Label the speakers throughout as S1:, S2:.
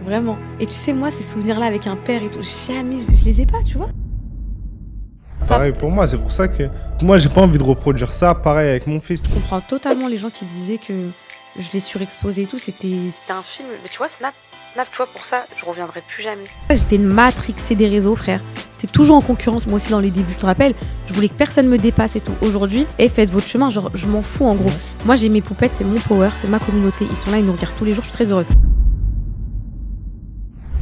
S1: Vraiment. Et tu sais, moi, ces souvenirs-là avec un père et tout, jamais, je les ai pas, tu vois.
S2: Pareil pour moi, c'est pour ça que moi, j'ai pas envie de reproduire ça. Pareil avec mon fils.
S1: Je comprends totalement les gens qui disaient que je l'ai surexposé et tout. C'était un film. Mais tu vois, Snap, tu vois, pour ça, je reviendrai plus jamais. J'étais une matrixée des réseaux, frère. J'étais toujours en concurrence, moi aussi, dans les débuts. Je te rappelle, je voulais que personne me dépasse et tout. Aujourd'hui, faites votre chemin. Genre, je m'en fous, en gros. Moi, j'ai mes poupettes, c'est mon power, c'est ma communauté. Ils sont là, ils nous regardent tous les jours. Je suis très heureuse.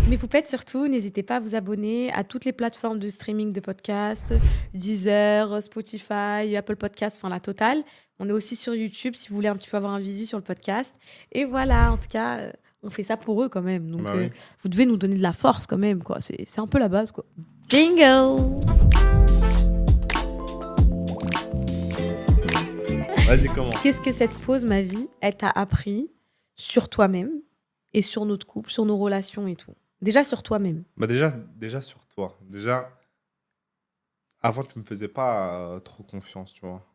S1: Mes poupettes, surtout, n'hésitez pas à vous abonner à toutes les plateformes de streaming de podcasts, Deezer, Spotify, Apple Podcasts, enfin la totale. On est aussi sur YouTube si vous voulez un petit peu avoir un visu sur le podcast. Et voilà, en tout cas, on fait ça pour eux quand même. Donc,
S2: Bah oui.
S1: vous devez nous donner de la force quand même, quoi. C'est un peu la base, quoi. Jingle!
S2: Vas-y, commence.
S1: Qu'est-ce que cette pause, ma vie, elle t'a appris sur toi-même et sur notre couple, sur nos relations et tout? Déjà sur toi-même.
S2: Bah déjà sur toi. Déjà, avant, tu me faisais pas trop confiance, tu vois.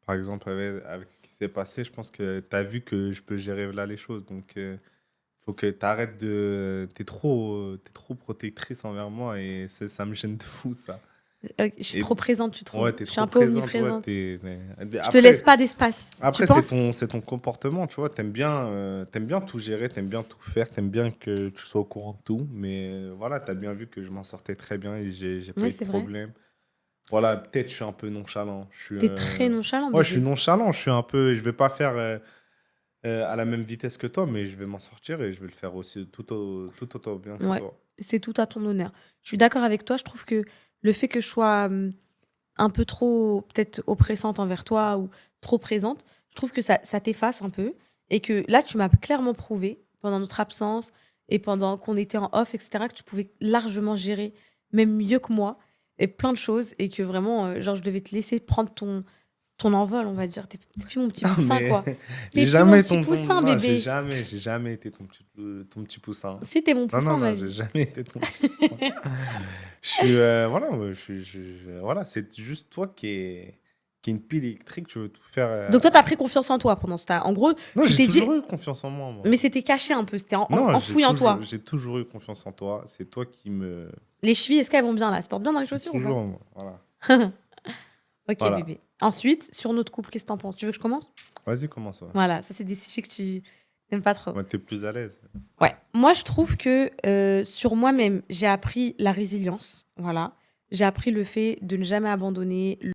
S2: Par exemple, avec ce qui s'est passé, je pense que tu as vu que je peux gérer là les choses. Donc, faut que tu arrêtes de. T'es trop protectrice envers moi et ça me gêne de fou, ça.
S1: Je suis
S2: Et-
S1: trop présente, tu trouves?
S2: Ouais, t'es
S1: Je suis
S2: trop
S1: un peu
S2: présente.
S1: omniprésente.
S2: Je
S1: Je te laisse pas d'espace.
S2: Après,
S1: Tu penses?
S2: c'est ton comportement, tu vois. T'aimes bien tout gérer, t'aimes bien tout faire, t'aimes bien que tu sois au courant de tout. Mais voilà, t'as bien vu que je m'en sortais très bien et j'ai pas
S1: Oui,
S2: eu de
S1: c'est vrai.
S2: problème. Voilà, peut-être je suis un peu nonchalant.
S1: T'es très nonchalant,
S2: Ouais, je suis
S1: bébé.
S2: nonchalant. Je suis un peu. Je vais pas faire à la même vitesse que toi, mais je vais m'en sortir et je vais le faire aussi tout autant bien que
S1: Ouais.
S2: toi.
S1: C'est tout à ton honneur. Je suis d'accord avec toi. Je trouve que le fait que je sois un peu trop, peut-être oppressante envers toi ou trop présente, je trouve que ça t'efface un peu. Et que là, tu m'as clairement prouvé, pendant notre absence et pendant qu'on était en off, etc., que tu pouvais largement gérer, même mieux que moi, et plein de choses. Et que vraiment, genre, je devais te laisser prendre ton envol, on va dire. T'es plus mon petit poussin,
S2: Mais
S1: quoi.
S2: j'ai
S1: T'es plus mon
S2: jamais
S1: petit poussin,
S2: non,
S1: bébé.
S2: j'ai jamais été ton petit poussin.
S1: Si, t'es mon
S2: Non,
S1: poussin,
S2: non,
S1: ma
S2: non, j'ai
S1: vie.
S2: jamais été ton petit poussin. Je suis, voilà, moi, voilà, c'est juste toi qui est une pile électrique, tu veux tout faire.
S1: Donc toi, t'as pris confiance en toi pendant ce temps. En gros,
S2: Non,
S1: tu
S2: j'ai
S1: t'es dit...
S2: toujours eu confiance en moi, moi.
S1: Mais c'était caché un peu, c'était
S2: Non,
S1: enfoui en toi.
S2: j'ai toujours eu confiance en toi. C'est toi qui me.
S1: Les chevilles, est-ce qu'elles vont bien là? Elles se portent bien dans les chaussures ou pas?
S2: Toujours, moi. Voilà.
S1: Ok,
S2: Voilà.
S1: bébé. Ensuite, sur notre couple, qu'est-ce que t'en penses? Tu veux que je commence?
S2: Vas-y, commence. Ouais.
S1: Voilà, ça c'est des sujets que tu n'aimes pas trop.
S2: Ouais, t'es plus à l'aise.
S1: Ouais, moi je trouve que sur moi-même, j'ai appris la résilience. Voilà. J'ai appris le fait de ne jamais abandonner,